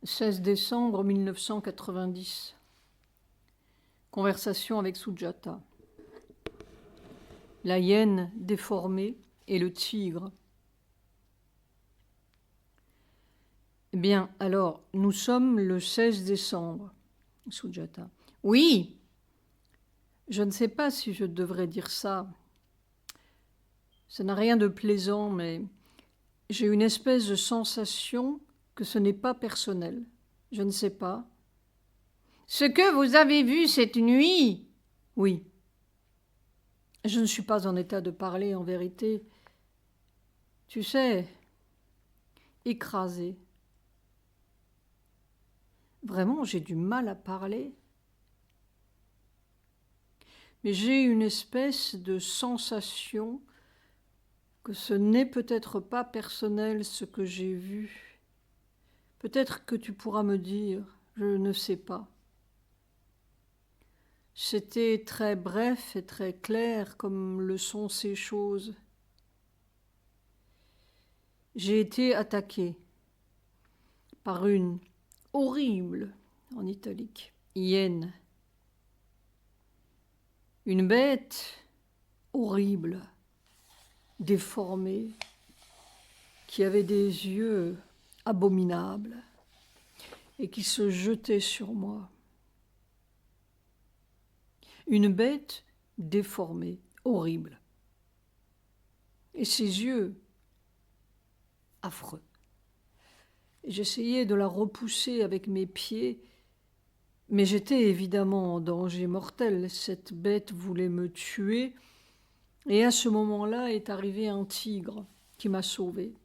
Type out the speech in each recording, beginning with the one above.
16 décembre 1990. Conversation avec Sujata. La hyène déformée et le tigre. Eh bien, alors, nous sommes le 16 décembre, Sujata. Oui, je ne sais pas si je devrais dire ça. Ça n'a rien de plaisant, mais j'ai une espèce de sensation que ce n'est pas personnel. Je ne sais pas. Ce que vous avez vu cette nuit? Oui. Je ne suis pas en état de parler, en vérité. Tu sais, écrasée. Vraiment, j'ai du mal à parler. Mais j'ai une espèce de sensation que ce n'est peut-être pas personnel ce que j'ai vu. Peut-être que tu pourras me dire, je ne sais pas. C'était très bref et très clair comme le sont ces choses. J'ai été attaquée par une horrible, en italique, hyène. Une bête horrible, déformée, qui avait des yeux abominables et qui se jetait sur moi. Une bête déformée, horrible. Et ses yeux affreux. J'essayais de la repousser avec mes pieds, mais j'étais évidemment en danger mortel. Cette bête voulait me tuer, et à ce moment-là est arrivé un tigre qui m'a sauvée.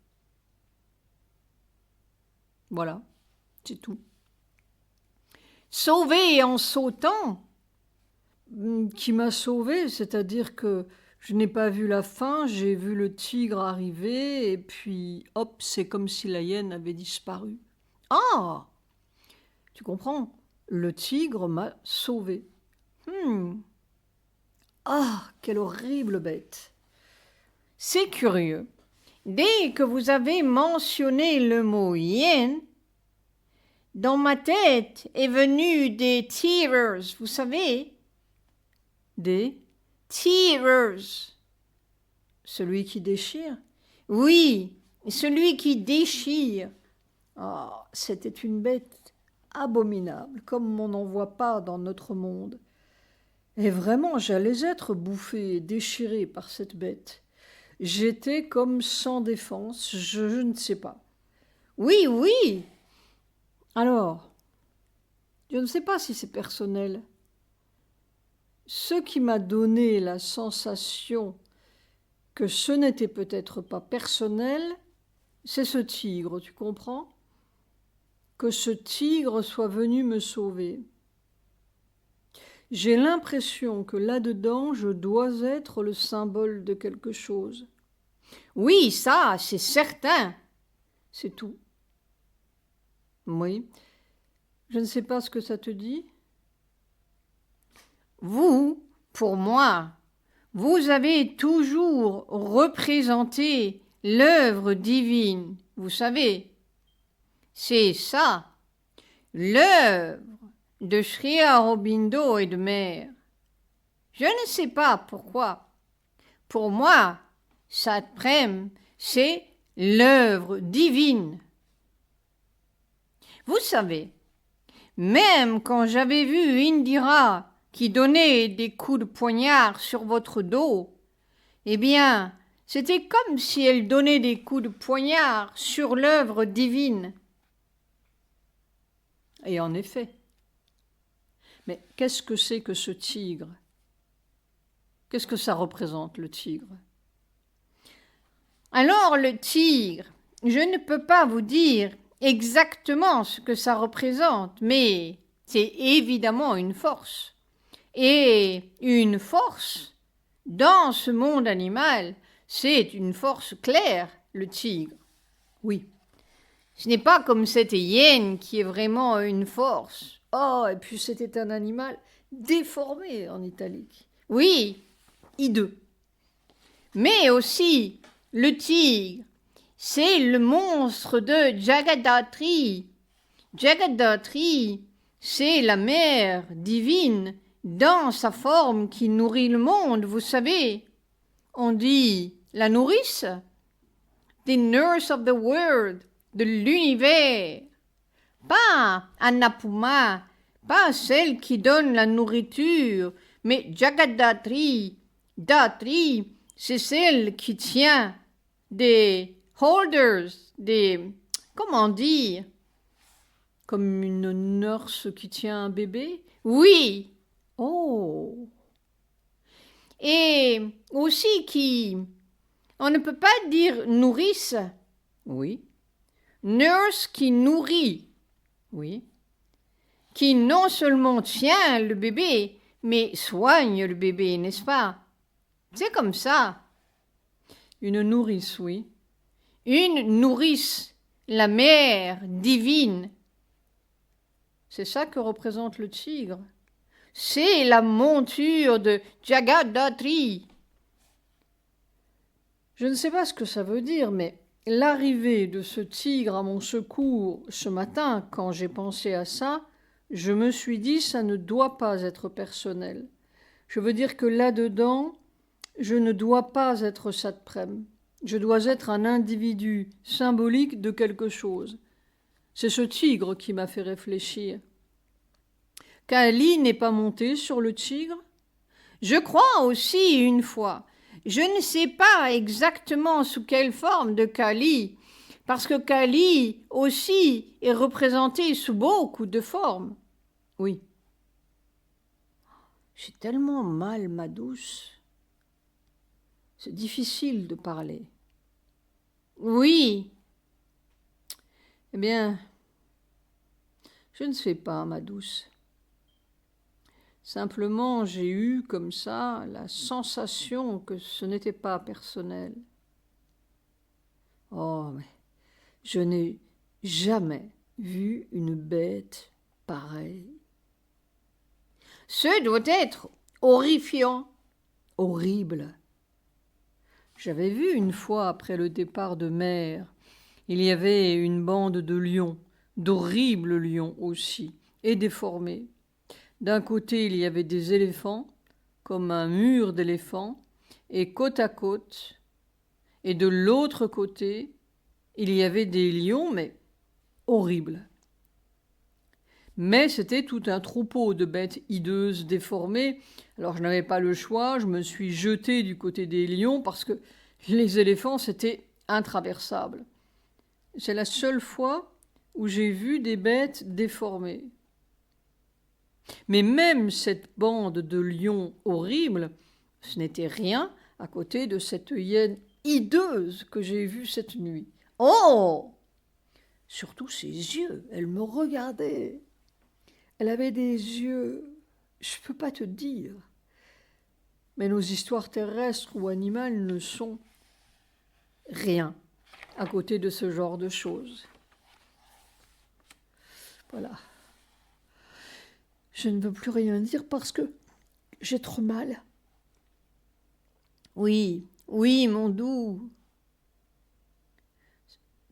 Voilà, c'est tout. Sauvé en sautant? Qui m'a sauvée, c'est-à-dire que je n'ai pas vu la fin, j'ai vu le tigre arriver, et puis hop, c'est comme si la hyène avait disparu. Ah! Tu comprends? Le tigre m'a sauvée. Ah, quelle horrible bête! C'est curieux. Dès que vous avez mentionné le mot hyène, dans ma tête est venu des tearers, vous savez? Des Tearers. Celui qui déchire? Oui, celui qui déchire. Ah, c'était une bête abominable, comme on n'en voit pas dans notre monde. Et vraiment, j'allais être bouffée, déchirée par cette bête. J'étais comme sans défense, je ne sais pas. Oui, oui. Alors, je ne sais pas si c'est personnel. Ce qui m'a donné la sensation que ce n'était peut-être pas personnel, c'est ce tigre, tu comprends? Que ce tigre soit venu me sauver. J'ai l'impression que là-dedans, je dois être le symbole de quelque chose. Oui, ça, c'est certain. C'est tout. Oui. Je ne sais pas ce que ça te dit. Vous, pour moi, vous avez toujours représenté l'œuvre divine, vous savez. C'est ça, l'œuvre de Sri Aurobindo et de Mère. Je ne sais pas pourquoi. Pour moi, Satprem, c'est l'œuvre divine. Vous savez, même quand j'avais vu Indira qui donnait des coups de poignard sur votre dos, eh bien, c'était comme si elle donnait des coups de poignard sur l'œuvre divine. Et en effet. Mais qu'est-ce que c'est que ce tigre? Qu'est-ce que ça représente, le tigre? Alors, le tigre, je ne peux pas vous dire exactement ce que ça représente, mais c'est évidemment une force. Et une force, dans ce monde animal, c'est une force claire, le tigre. Oui. Ce n'est pas comme cette hyène qui est vraiment une force. Oh, et puis c'était un animal déformé en italique. Oui, hideux. Mais aussi, le tigre, c'est le monstre de Jagadatri. Jagadhatri, c'est la mère divine dans sa forme qui nourrit le monde, vous savez. On dit la nourrice, the nurse of the world, de l'univers. Pas Annapuma, pas celle qui donne la nourriture, mais Jagadhatri. Dhatri, c'est celle qui tient des holders, des... comment dire? Comme une nurse qui tient un bébé? Oui. Oh! Et aussi qui... On ne peut pas dire nourrice. Oui. Nurse qui nourrit. Oui. Qui non seulement tient le bébé, mais soigne le bébé, n'est-ce pas? C'est comme ça. Une nourrice, oui. Une nourrice, la mère divine. C'est ça que représente le tigre. C'est la monture de Jagadhatri. Je ne sais pas ce que ça veut dire, mais l'arrivée de ce tigre à mon secours ce matin, quand j'ai pensé à ça, je me suis dit ça ne doit pas être personnel. Je veux dire que là-dedans, je ne dois pas être Satprem. Je dois être un individu symbolique de quelque chose. C'est ce tigre qui m'a fait réfléchir. Kali n'est pas monté sur le tigre? Je crois aussi une fois. Je ne sais pas exactement sous quelle forme de Kali, parce que Kali aussi est représenté sous beaucoup de formes. Oui. J'ai tellement mal, ma douce. C'est difficile de parler. Oui. Eh bien, je ne sais pas, ma douce. Simplement, j'ai eu comme ça la sensation que ce n'était pas personnel. Oh, mais je n'ai jamais vu une bête pareille. Ce doit être horrifiant. Horrible. J'avais vu une fois après le départ de mer, il y avait une bande de lions, d'horribles lions aussi, et déformés. D'un côté, il y avait des éléphants, comme un mur d'éléphants, et côte à côte. Et de l'autre côté, il y avait des lions, mais horribles. Mais c'était tout un troupeau de bêtes hideuses, déformées. Alors je n'avais pas le choix, je me suis jetée du côté des lions parce que les éléphants, c'était intraversable. C'est la seule fois où j'ai vu des bêtes déformées. Mais même cette bande de lions horribles, ce n'était rien à côté de cette hyène hideuse que j'ai vue cette nuit. Oh! Surtout ses yeux, elle me regardait. Elle avait des yeux, je ne peux pas te dire. Mais nos histoires terrestres ou animales ne sont rien à côté de ce genre de choses. Voilà. Je ne veux plus rien dire parce que j'ai trop mal. Oui, oui, mon doux.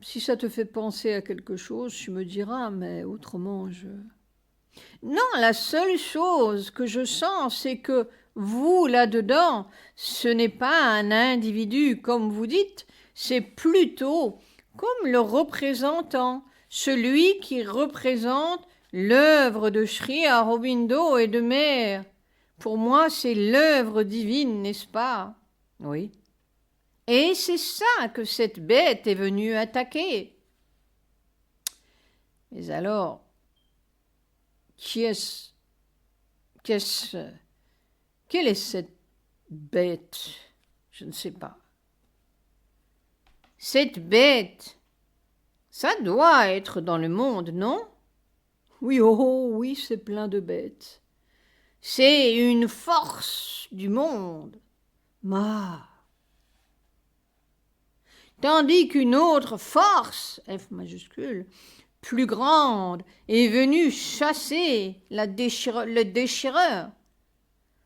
Si ça te fait penser à quelque chose, tu me diras, mais autrement, Non, la seule chose que je sens, c'est que vous, là-dedans, ce n'est pas un individu, comme vous dites, c'est plutôt comme le représentant, celui qui représente l'œuvre de Sri Aurobindo et de Mère. Pour moi, c'est l'œuvre divine, n'est-ce pas? Oui. Et c'est ça que cette bête est venue attaquer. Mais alors, quelle est cette bête? Je ne sais pas. Cette bête, ça doit être dans le monde, non? Oui, oh, oui, c'est plein de bêtes. C'est une force du monde. Tandis qu'une autre force, F majuscule, plus grande, est venue chasser le déchireur.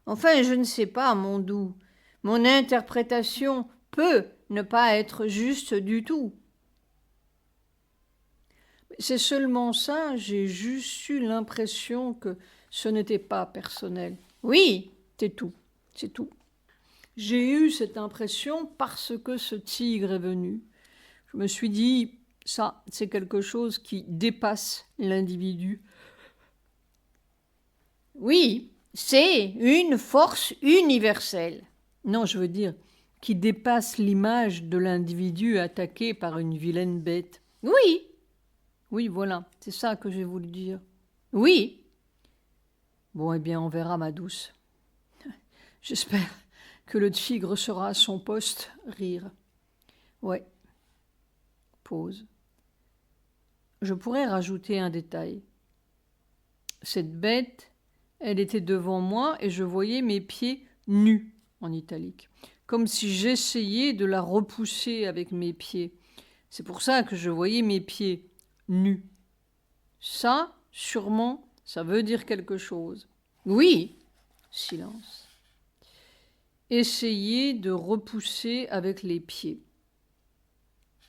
Enfin, je ne sais pas, mon doux. Mon interprétation peut ne pas être juste du tout. C'est seulement ça, j'ai juste eu l'impression que ce n'était pas personnel. Oui, C'est tout, c'est tout. J'ai eu cette impression parce que ce tigre est venu. Je me suis dit, ça, c'est quelque chose qui dépasse l'individu. oui, c'est une force universelle. Non, je veux dire, qui dépasse l'image de l'individu attaqué par une vilaine bête. Oui, Oui, voilà, c'est ça que j'ai voulu dire. oui, Bon, eh bien, on verra, ma douce. J'espère que le tigre sera à son poste. Rire. Ouais. Pause. Je pourrais rajouter un détail. Cette bête, elle était devant moi et je voyais mes pieds nus, en italique, comme si j'essayais de la repousser avec mes pieds. C'est pour ça que je voyais mes pieds nus. Ça, sûrement, ça veut dire quelque chose. oui, Silence. Essayer de repousser avec les pieds.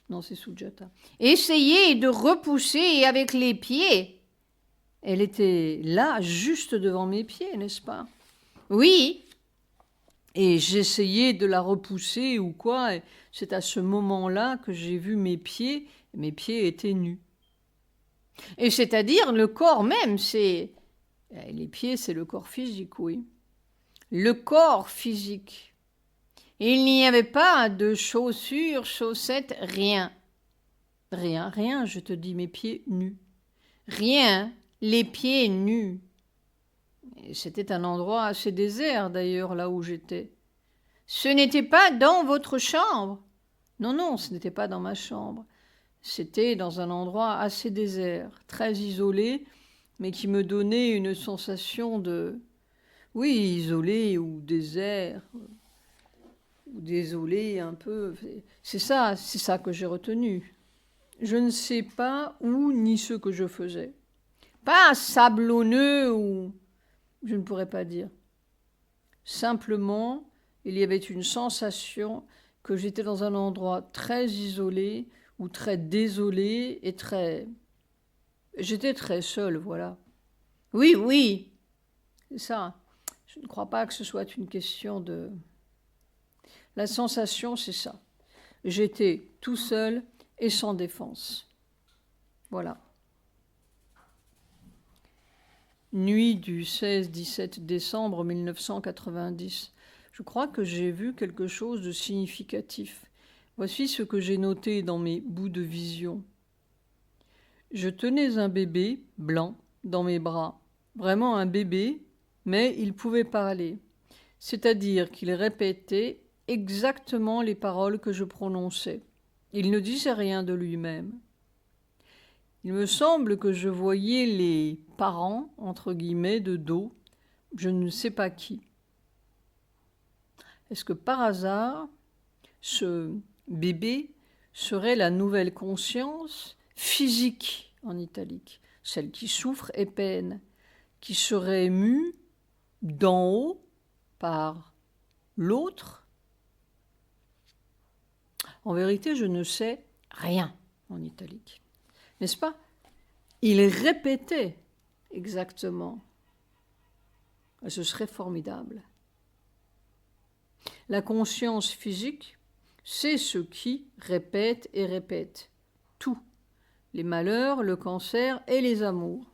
Non, c'est Sujata. essayez de repousser avec les pieds. Elle était là, juste devant mes pieds, n'est-ce pas? Oui, Et j'essayais de la repousser ou quoi. Et c'est à ce moment-là que j'ai vu mes pieds. Et mes pieds étaient nus. et c'est-à-dire le corps même, c'est Et les pieds, c'est le corps physique, oui. le corps physique. Il n'y avait pas de chaussures, chaussettes, rien. Rien, rien, je te dis mes pieds nus. Rien, les pieds nus. Et c'était un endroit assez désert d'ailleurs, là où j'étais. Ce n'était pas dans votre chambre. Non, non, ce n'était pas dans ma chambre. C'était dans un endroit assez désert, très isolé, mais qui me donnait une sensation de... Oui, isolé ou désert, ou désolé un peu. C'est ça que j'ai retenu. Je ne sais pas où ni ce que je faisais. Pas sablonneux ou... Je ne pourrais pas dire. Simplement, il y avait une sensation que j'étais dans un endroit très isolé ou très désolé et très... J'étais très seule, voilà. Oui, oui, C'est ça. Je ne crois pas que ce soit une question de... La sensation, c'est ça. J'étais tout seul et sans défense. Voilà. Nuit du 16-17 décembre 1990. Je crois que j'ai vu quelque chose de significatif. Voici ce que j'ai noté dans mes bouts de vision. Je tenais un bébé blanc dans mes bras. Vraiment un bébé, mais il pouvait parler. C'est-à-dire qu'il répétait exactement les paroles que je prononçais. Il ne disait rien de lui-même. Il me semble que je voyais les parents, entre guillemets, de dos, je ne sais pas qui. Est-ce que par hasard, ce bébé serait la nouvelle conscience physique en italique, celle qui souffre et peine, qui serait mue d'en haut par l'autre? En vérité, je ne sais rien en italique. N'est-ce pas? Il répétait exactement. Ce serait formidable. La conscience physique, c'est ce qui répète et répète tout. Les malheurs, le cancer et les amours.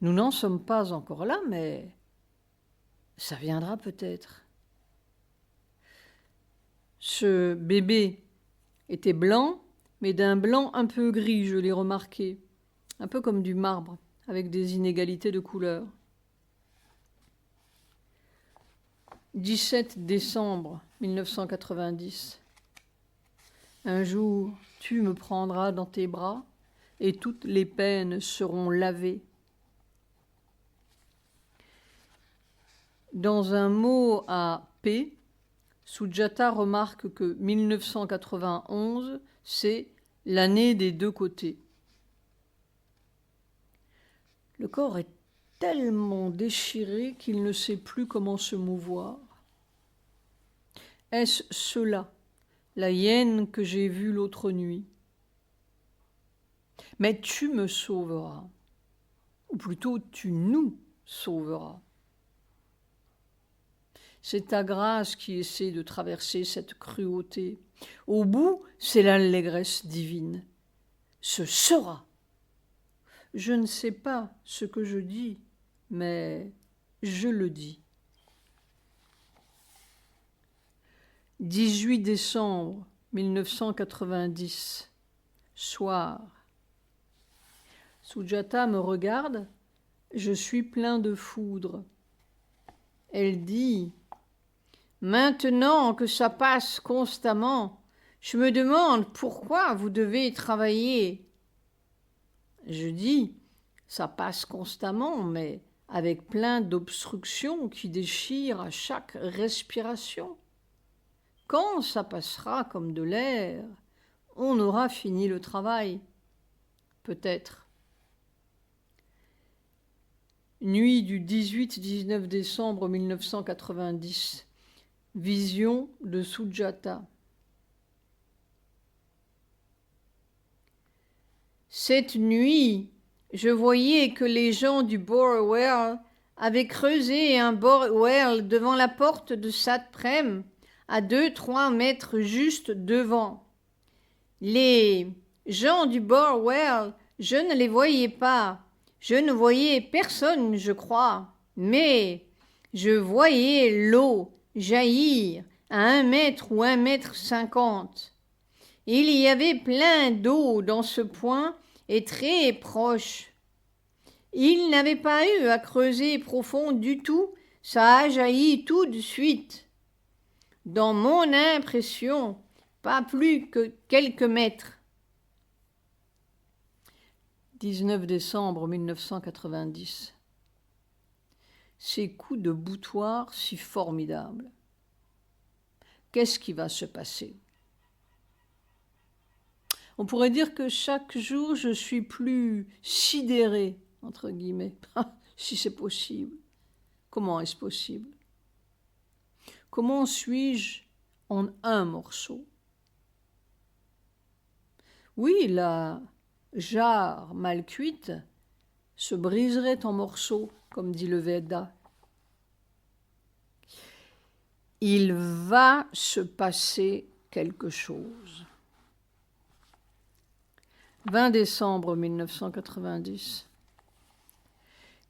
Nous n'en sommes pas encore là, mais ça viendra peut-être. Ce bébé était blanc, mais d'un blanc un peu gris, je l'ai remarqué, un peu comme du marbre, avec des inégalités de couleurs. 17 décembre 1990. Un jour, tu me prendras dans tes bras et toutes les peines seront lavées. Dans un mot à P, Sujata remarque que 1991, c'est l'année des deux côtés. Le corps est tellement déchiré qu'il ne sait plus comment se mouvoir. Est-ce cela, la hyène que j'ai vue l'autre nuit? Mais tu me sauveras, ou plutôt tu nous sauveras. C'est ta grâce qui essaie de traverser cette cruauté. Au bout, c'est l'allégresse divine. Ce sera. Je ne sais pas ce que je dis, mais je le dis. 18 décembre 1990, soir. Sujata me regarde, je suis plein de foudre. Elle dit « Maintenant que ça passe constamment, je me demande pourquoi vous devez travailler. » Je dis « Ça passe constamment, mais avec plein d'obstructions qui déchirent à chaque respiration. Quand ça passera comme de l'air, on aura fini le travail. Peut-être. » Nuit du 18-19 décembre 1990. Vision de Sujata. Cette nuit, je voyais que les gens du Borewell avaient creusé un borewell devant la porte de Satprem, à 2-3 mètres juste devant. Les gens du Borewell, je ne les voyais pas. Je ne voyais personne, je crois, mais je voyais l'eau jaillir à 1 mètre ou 1,50 m. Il y avait plein d'eau dans ce point et très proche. Il n'avait pas eu à creuser profond du tout, ça a jailli tout de suite. Dans mon impression, pas plus que quelques mètres. 19 décembre 1990. Ces coups de boutoir si formidables. Qu'est-ce qui va se passer? On pourrait dire que chaque jour, je suis plus sidérée, entre guillemets, si c'est possible. Comment est-ce possible? Comment suis-je en un morceau? Oui, la jarre mal cuite se briserait en morceaux, comme dit le Veda. Il va se passer quelque chose. 20 décembre 1990.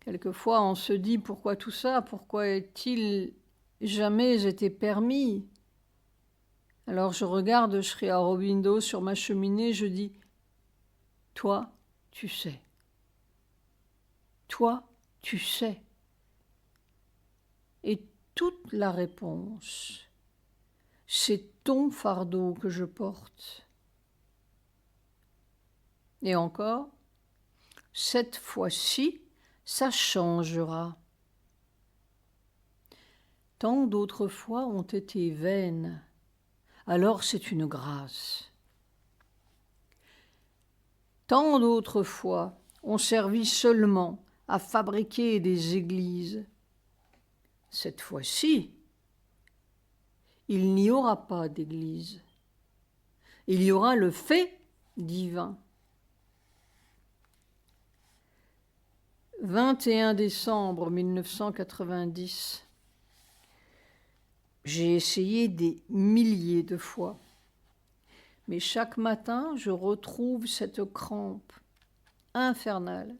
Quelquefois, on se dit pourquoi tout ça? Pourquoi est-il jamais été permis? Alors je regarde Sri Aurobindo sur ma cheminée, je dis « Toi, tu sais. Toi, tu sais. » Et toute la réponse, c'est ton fardeau que je porte. Et encore, cette fois-ci, ça changera. Tant d'autres fois ont été vaines, alors c'est une grâce. Tant d'autres fois ont servi seulement à fabriquer des églises. Cette fois-ci, il n'y aura pas d'église. Il y aura le fait divin. 21 décembre 1990. J'ai essayé des milliers de fois. Mais chaque matin, je retrouve cette crampe infernale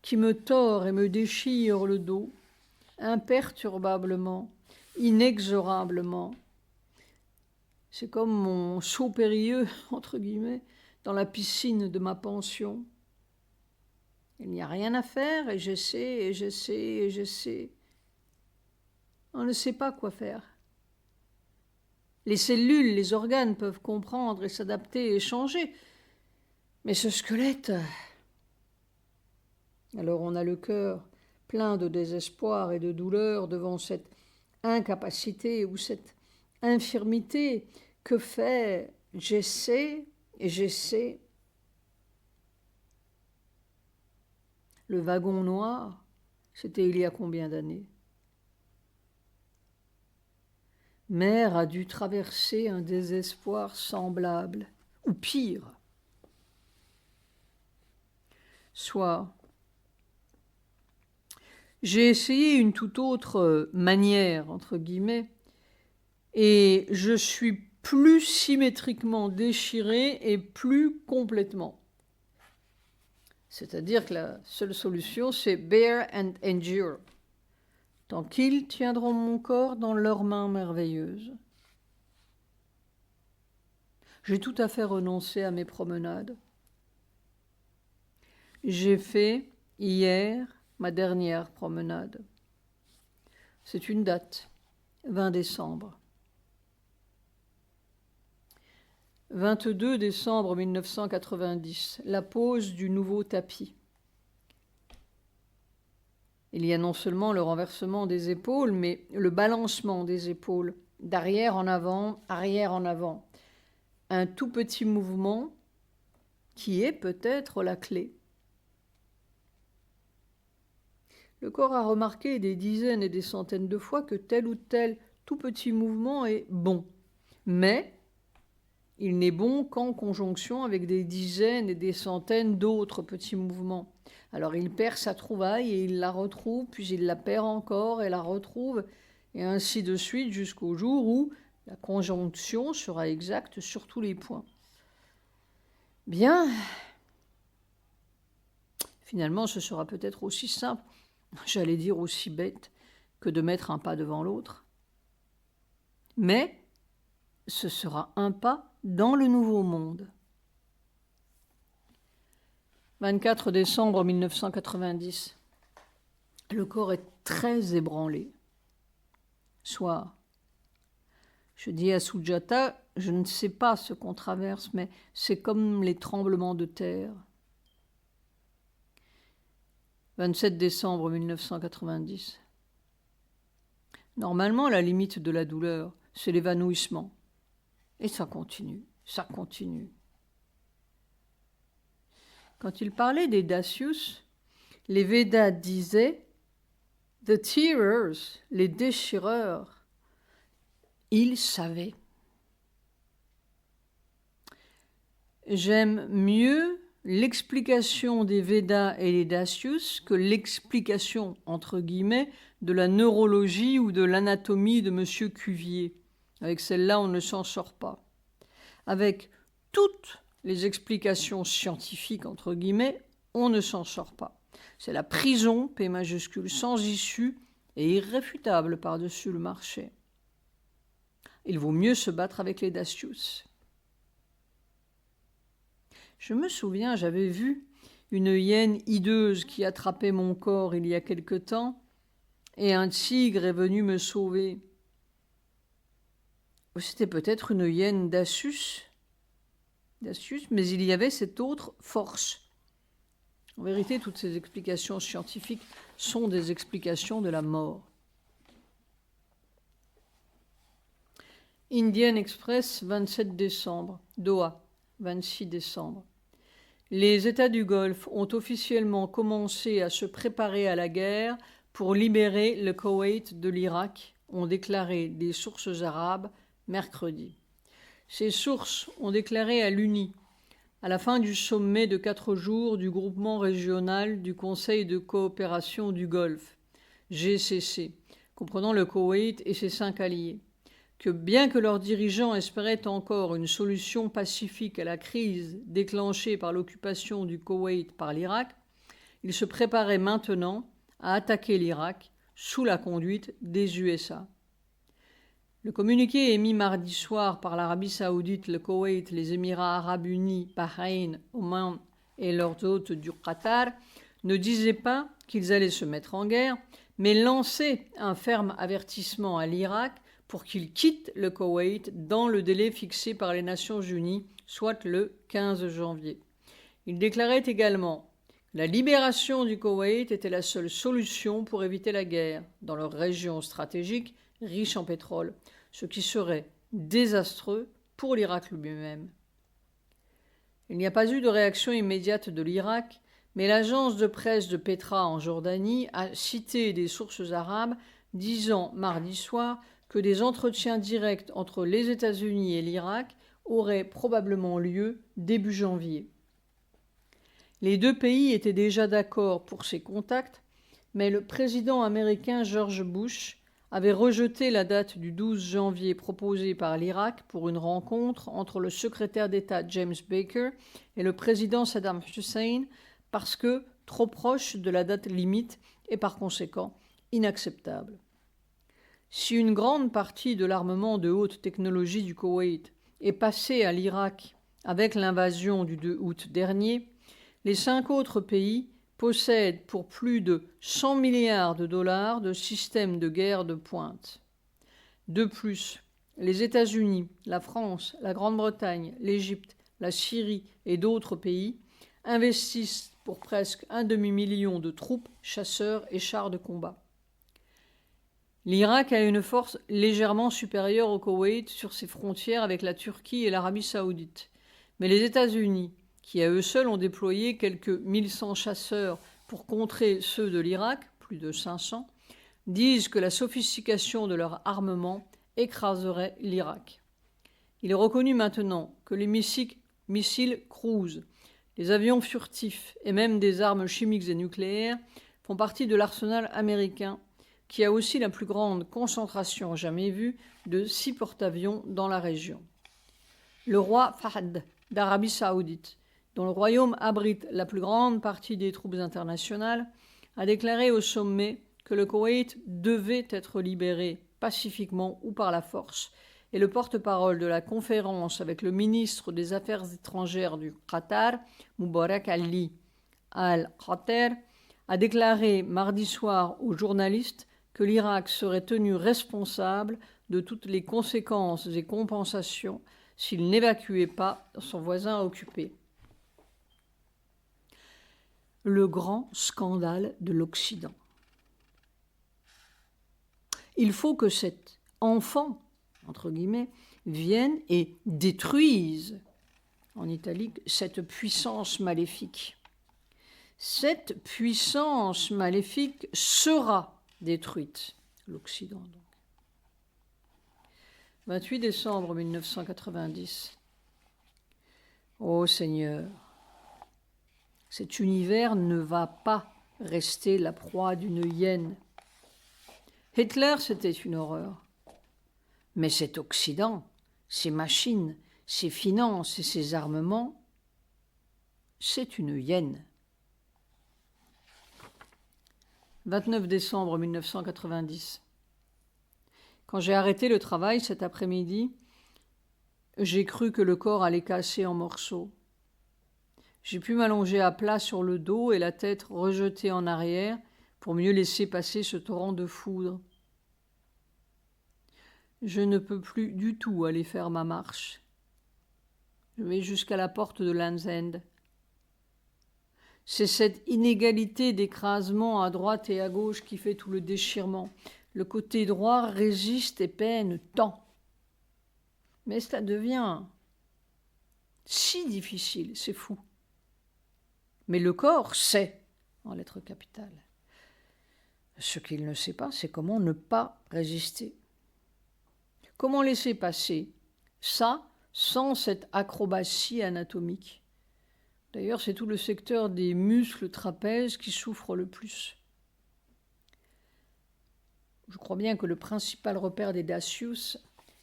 qui me tord et me déchire le dos, imperturbablement, inexorablement. C'est comme mon saut périlleux, entre guillemets, dans la piscine de ma pension. Il n'y a rien à faire et j'essaie et j'essaie et j'essaie. On ne sait pas quoi faire. Les cellules, les organes peuvent comprendre et s'adapter et changer. Mais ce squelette... Alors on a le cœur plein de désespoir et de douleur devant cette incapacité ou cette infirmité. Que faire? J'essaie et j'essaie. Le wagon noir, c'était il y a combien d'années? Mère a dû traverser un désespoir semblable, ou pire. Soit j'ai essayé une toute autre manière, entre guillemets, et je suis plus symétriquement déchiré et plus complètement. C'est-à-dire que la seule solution, c'est bear and endure. Tant qu'ils tiendront mon corps dans leurs mains merveilleuses. J'ai tout à fait renoncé à mes promenades. J'ai fait hier ma dernière promenade. C'est une date, 20 décembre. 22 décembre 1990, la pose du nouveau tapis. Il y a non seulement le renversement des épaules, mais le balancement des épaules, d'arrière en avant, arrière en avant. Un tout petit mouvement qui est peut-être la clé. Le corps a remarqué des dizaines et des centaines de fois que tel ou tel tout petit mouvement est bon. Mais il n'est bon qu'en conjonction avec des dizaines et des centaines d'autres petits mouvements. Alors il perd sa trouvaille et il la retrouve, puis il la perd encore et la retrouve, et ainsi de suite jusqu'au jour où la conjonction sera exacte sur tous les points. Bien, finalement ce sera peut-être aussi simple, j'allais dire aussi bête, que de mettre un pas devant l'autre. Mais ce sera un pas dans le nouveau monde. 24 décembre 1990. Le corps est très ébranlé. Soit, je dis à Sujata, je ne sais pas ce qu'on traverse, mais c'est comme les tremblements de terre. 27 décembre 1990. Normalement, la limite de la douleur, c'est l'évanouissement. Et ça continue, ça continue. Quand il parlait des Dasyus, les Védas disaient « the tearers », les déchireurs. Ils savaient. J'aime mieux l'explication des Védas et les Dasyus que l'explication, entre guillemets, de la neurologie ou de l'anatomie de M. Cuvier. Avec celle-là, on ne s'en sort pas. Avec toutes les explications scientifiques, entre guillemets, on ne s'en sort pas. C'est la prison, P majuscule, sans issue et irréfutable par-dessus le marché. Il vaut mieux se battre avec les Dasyus. Je me souviens, j'avais vu une hyène hideuse qui attrapait mon corps il y a quelque temps, et un tigre est venu me sauver. C'était peut-être une hyène Dasyus, mais il y avait cette autre force. En vérité, toutes ces explications scientifiques sont des explications de la mort. Indian Express, 27 décembre. Doha, 26 décembre. Les États du Golfe ont officiellement commencé à se préparer à la guerre pour libérer le Koweït de l'Irak, ont déclaré des sources arabes mercredi. Ces sources ont déclaré à l'UNI, à la fin du sommet de 4 jours du groupement régional du Conseil de coopération du Golfe, GCC, comprenant le Koweït et ses 5 alliés, que bien que leurs dirigeants espéraient encore une solution pacifique à la crise déclenchée par l'occupation du Koweït par l'Irak, ils se préparaient maintenant à attaquer l'Irak sous la conduite des USA. Le communiqué émis mardi soir par l'Arabie saoudite, le Koweït, les Émirats arabes unis, Bahreïn, Oman et leurs hôtes du Qatar ne disait pas qu'ils allaient se mettre en guerre, mais lançait un ferme avertissement à l'Irak pour qu'il quitte le Koweït dans le délai fixé par les Nations unies, soit le 15 janvier. Il déclarait également que la libération du Koweït était la seule solution pour éviter la guerre dans leur région stratégique riche en pétrole, ce qui serait désastreux pour l'Irak lui-même. Il n'y a pas eu de réaction immédiate de l'Irak, mais l'agence de presse de Petra en Jordanie a cité des sources arabes disant mardi soir que des entretiens directs entre les États-Unis et l'Irak auraient probablement lieu début janvier. Les deux pays étaient déjà d'accord pour ces contacts, mais le président américain George Bush avait rejeté la date du 12 janvier proposée par l'Irak pour une rencontre entre le secrétaire d'État James Baker et le président Saddam Hussein parce que trop proche de la date limite et par conséquent inacceptable. Si une grande partie de l'armement de haute technologie du Koweït est passée à l'Irak avec l'invasion du 2 août dernier, les 5 autres pays possèdent pour plus de 100 milliards de dollars de systèmes de guerre de pointe. De plus, les États-Unis, la France, la Grande-Bretagne, l'Égypte, la Syrie et d'autres pays investissent pour presque 1 demi-million de troupes, chasseurs et chars de combat. L'Irak a une force légèrement supérieure au Koweït sur ses frontières avec la Turquie et l'Arabie saoudite. Mais les États-Unis, qui à eux seuls ont déployé quelques 1100 chasseurs pour contrer ceux de l'Irak, plus de 500, disent que la sophistication de leur armement écraserait l'Irak. Il est reconnu maintenant que les missiles cruise, les avions furtifs et même des armes chimiques et nucléaires font partie de l'arsenal américain, qui a aussi la plus grande concentration jamais vue de 6 porte-avions dans la région. Le roi Fahd d'Arabie saoudite, dont le royaume abrite la plus grande partie des troupes internationales, a déclaré au sommet que le Koweït devait être libéré pacifiquement ou par la force, et le porte-parole de la conférence avec le ministre des Affaires étrangères du Qatar, Mubarak Ali Al-Qatar, a déclaré mardi soir aux journalistes que l'Irak serait tenu responsable de toutes les conséquences et compensations s'il n'évacuait pas son voisin occupé. Le grand scandale de l'Occident. Il faut que cet enfant, entre guillemets, vienne et détruise, en italique, cette puissance maléfique. Cette puissance maléfique sera détruite, l'Occident donc. 28 décembre 1990. Ô Seigneur, cet univers ne va pas rester la proie d'une hyène. Hitler, c'était une horreur. Mais cet Occident, ses machines, ses finances et ses armements, c'est une hyène. 29 décembre 1990. Quand j'ai arrêté le travail cet après-midi, j'ai cru que le corps allait casser en morceaux. J'ai pu m'allonger à plat sur le dos et la tête rejetée en arrière pour mieux laisser passer ce torrent de foudre. Je ne peux plus du tout aller faire ma marche. Je vais jusqu'à la porte de Land's End. C'est cette inégalité d'écrasement à droite et à gauche qui fait tout le déchirement. Le côté droit résiste et peine tant. Mais ça devient si difficile, c'est fou. Mais le corps sait, en lettres capitales. Ce qu'il ne sait pas, c'est comment ne pas résister. Comment laisser passer ça sans cette acrobatie anatomique? D'ailleurs, c'est tout le secteur des muscles trapèzes qui souffre le plus. Je crois bien que le principal repère des Dacius,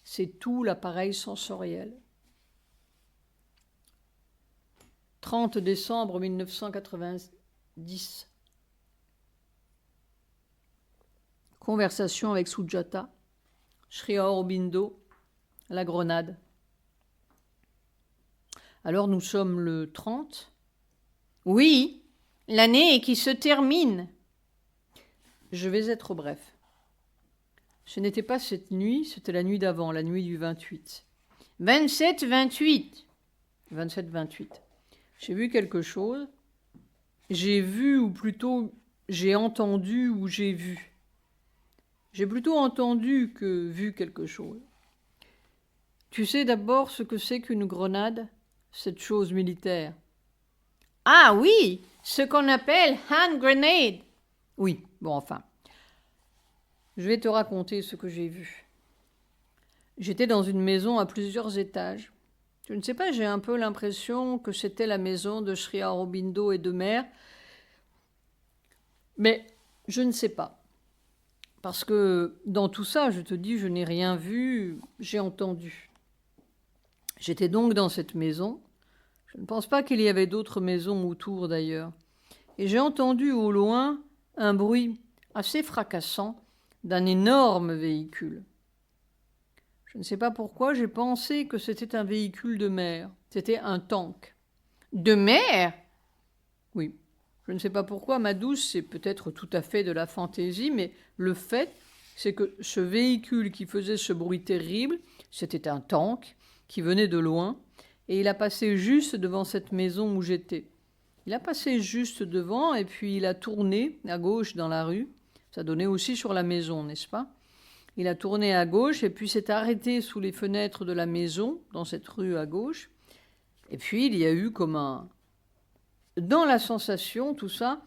c'est tout l'appareil sensoriel. 30 décembre 1990. Conversation avec Sujata, Sri Aurobindo, la Grenade. Alors nous sommes le 30. Oui, l'année qui se termine. Je vais être bref. Ce n'était pas cette nuit, c'était la nuit d'avant, la nuit du 28. 27-28. 27-28. J'ai vu quelque chose. J'ai vu, ou plutôt j'ai entendu ou j'ai vu. J'ai plutôt entendu que vu quelque chose. Tu sais d'abord ce que c'est qu'une grenade, cette chose militaire? Ah oui, ce qu'on appelle hand grenade. Oui, bon enfin. Je vais te raconter ce que j'ai vu. J'étais dans une maison à plusieurs étages. Je ne sais pas, j'ai un peu l'impression que c'était la maison de Sri Aurobindo et de Mère, mais je ne sais pas. Parce que dans tout ça, je te dis, je n'ai rien vu, j'ai entendu. J'étais donc dans cette maison. Je ne pense pas qu'il y avait d'autres maisons autour d'ailleurs. Et j'ai entendu au loin un bruit assez fracassant d'un énorme véhicule. Je ne sais pas pourquoi, j'ai pensé que c'était un véhicule de mer. C'était un tank. De mer? Oui. Je ne sais pas pourquoi, ma douce, c'est peut-être tout à fait de la fantaisie, mais le fait, c'est que ce véhicule qui faisait ce bruit terrible, c'était un tank qui venait de loin, et il a passé juste devant cette maison où j'étais. Il a passé juste devant, et puis il a tourné à gauche dans la rue. Ça donnait aussi sur la maison, n'est-ce pas? Il a tourné à gauche, et puis s'est arrêté sous les fenêtres de la maison, dans cette rue à gauche. Et puis il y a eu comme dans la sensation, tout ça,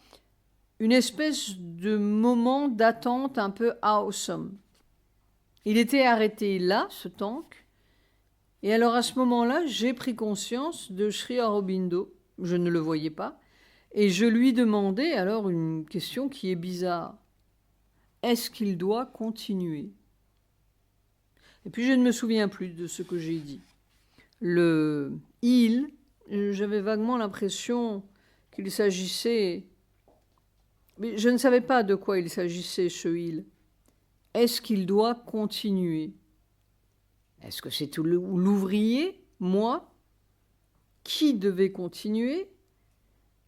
une espèce de moment d'attente un peu awesome. Il était arrêté là, ce tank, et alors à ce moment-là, j'ai pris conscience de Sri Aurobindo, je ne le voyais pas, et je lui demandais alors une question qui est bizarre. Est-ce qu'il doit continuer? Et puis je ne me souviens plus de ce que j'ai dit. Le « il », j'avais vaguement l'impression qu'il s'agissait... Mais je ne savais pas de quoi il s'agissait, ce « il ». Est-ce qu'il doit continuer? Est-ce que c'est l'ouvrier, moi? Qui devait continuer?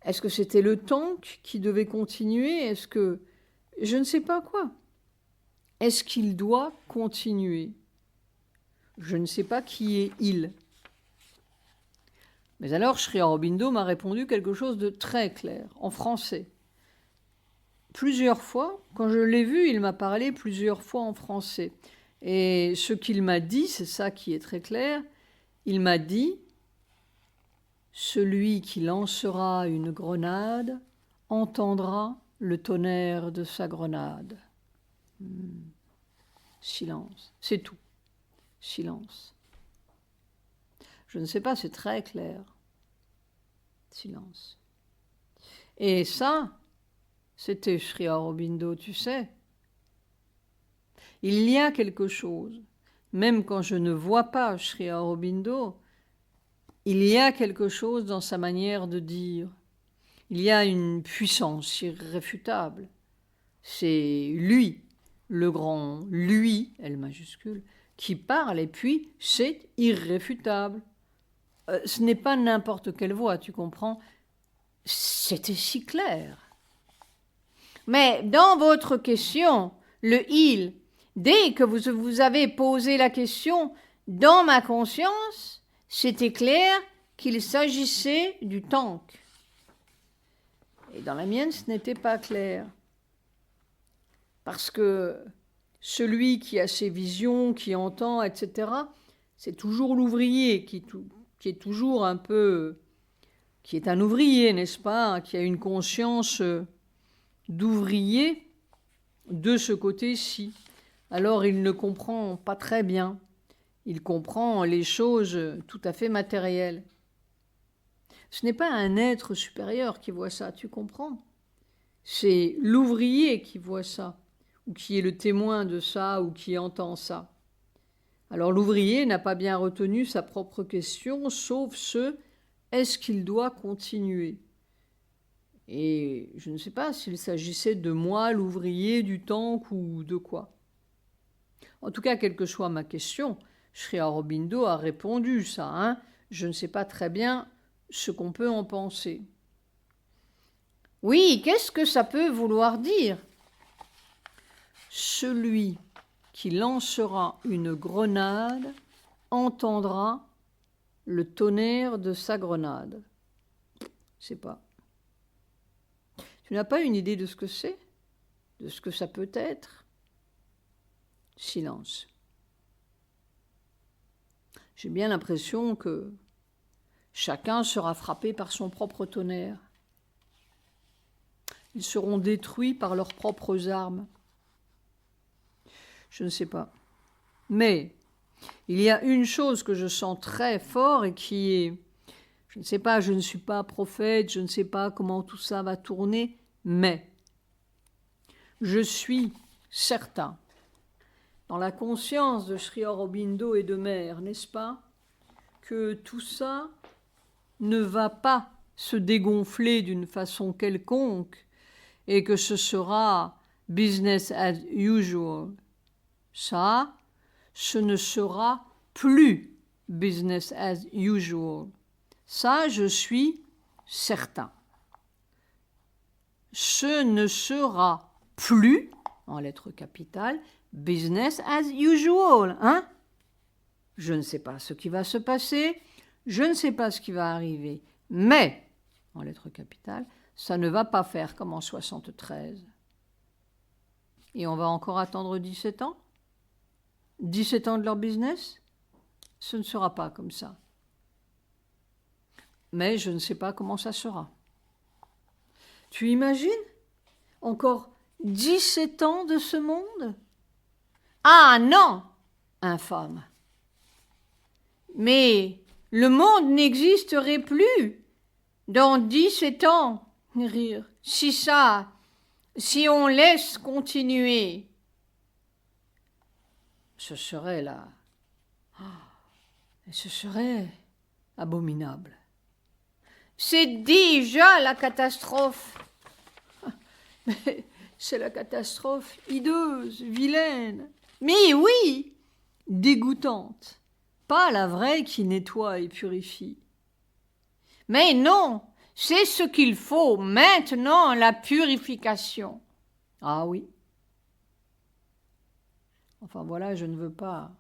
Est-ce que c'était le tank qui devait continuer? Est-ce que... Je ne sais pas quoi. Est-ce qu'il doit continuer? Je ne sais pas qui est « il ». Mais alors, Sri Aurobindo m'a répondu quelque chose de très clair, en français. Plusieurs fois, quand je l'ai vu, il m'a parlé plusieurs fois en français. Et ce qu'il m'a dit, c'est ça qui est très clair, il m'a dit « Celui qui lancera une grenade entendra le tonnerre de sa grenade. » Silence, c'est tout. Silence. Je ne sais pas, c'est très clair. Silence. Et ça, c'était Sri Aurobindo, tu sais. Il y a quelque chose, même quand je ne vois pas Sri Aurobindo, il y a quelque chose dans sa manière de dire. Il y a une puissance irréfutable. C'est lui, le grand lui, L majuscule, qui parle, et puis c'est irréfutable. Ce n'est pas n'importe quelle voix, tu comprends? C'était si clair. Mais dans votre question, le « il », dès que vous avez posé la question, dans ma conscience, c'était clair qu'il s'agissait du tank. Et dans la mienne, ce n'était pas clair. Parce que celui qui a ses visions, qui entend, etc., c'est toujours l'ouvrier qui est toujours un peu... qui est un ouvrier, n'est-ce pas, qui a une conscience d'ouvrier de ce côté-ci. Alors il ne comprend pas très bien. Il comprend les choses tout à fait matérielles. Ce n'est pas un être supérieur qui voit ça, tu comprends? C'est l'ouvrier qui voit ça, ou qui est le témoin de ça, ou qui entend ça. Alors l'ouvrier n'a pas bien retenu sa propre question, sauf ce « est-ce qu'il doit continuer ?» Et je ne sais pas s'il s'agissait de moi, l'ouvrier, du tank ou de quoi. En tout cas, quelle que soit ma question, Sri Aurobindo a répondu ça. Hein. Je ne sais pas très bien ce qu'on peut en penser. Oui, qu'est-ce que ça peut vouloir dire? Celui qui lancera une grenade entendra le tonnerre de sa grenade. Je sais pas. Tu n'as pas une idée de ce que c'est? De ce que ça peut être? Silence. J'ai bien l'impression que chacun sera frappé par son propre tonnerre. Ils seront détruits par leurs propres armes. Je ne sais pas. Mais Il y a une chose que je sens très fort et qui est, je ne sais pas, je ne suis pas prophète, je ne sais pas comment tout ça va tourner, mais je suis certain, dans la conscience de Sri Aurobindo et de Mère, n'est-ce pas, que tout ça ne va pas se dégonfler d'une façon quelconque et que ce sera business as usual. Ça, ce ne sera plus business as usual. Ça, je suis certain. Ce ne sera plus, en lettres capitales, business as usual. Hein? Je ne sais pas ce qui va se passer, je ne sais pas ce qui va arriver, mais, en lettres capitales, ça ne va pas faire comme en 73. Et on va encore attendre 17 ans? 17 ans de leur business? Ce ne sera pas comme ça. Mais je ne sais pas comment ça sera. Tu imagines? Encore 17 ans de ce monde? Ah non! Infâme. Mais le monde n'existerait plus dans 17 ans. Rire. Si on laisse continuer. Ce serait là. Ce serait abominable. C'est déjà la catastrophe. Mais c'est la catastrophe hideuse, vilaine. Mais oui! Dégoûtante. Pas la vraie qui nettoie et purifie. Mais non, c'est ce qu'il faut maintenant, la purification. Ah oui. Enfin voilà, je ne veux pas.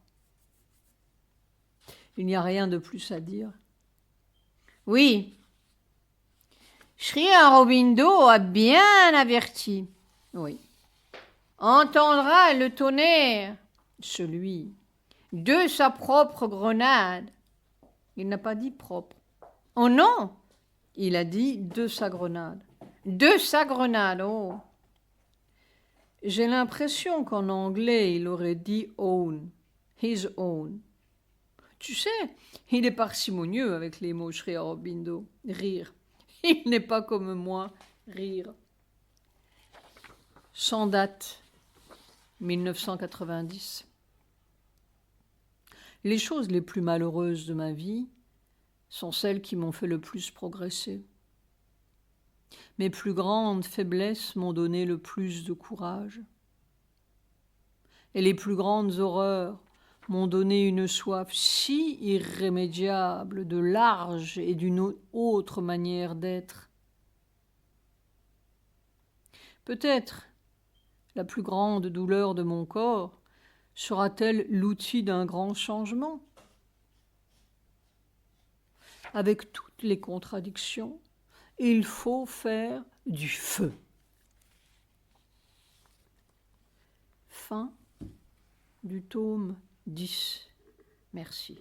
Il n'y a rien de plus à dire. Oui. Sri Aurobindo a bien averti. Oui. Entendra le tonnerre Celui. de sa propre grenade. Il n'a pas dit propre. Oh non! Il a dit de sa grenade. De sa grenade, oh. J'ai l'impression qu'en anglais, il aurait dit own. His own. Tu sais, il est parcimonieux avec les mots Sri Aurobindo. Rire. Il n'est pas comme moi. Rire. Sans date. 1990. Les choses les plus malheureuses de ma vie sont celles qui m'ont fait le plus progresser. Mes plus grandes faiblesses m'ont donné le plus de courage. Et les plus grandes horreurs m'ont donné une soif si irrémédiable de large et d'une autre manière d'être. Peut-être la plus grande douleur de mon corps sera-t-elle l'outil d'un grand changement? Avec toutes les contradictions, il faut faire du feu. Fin du tome 10. Merci.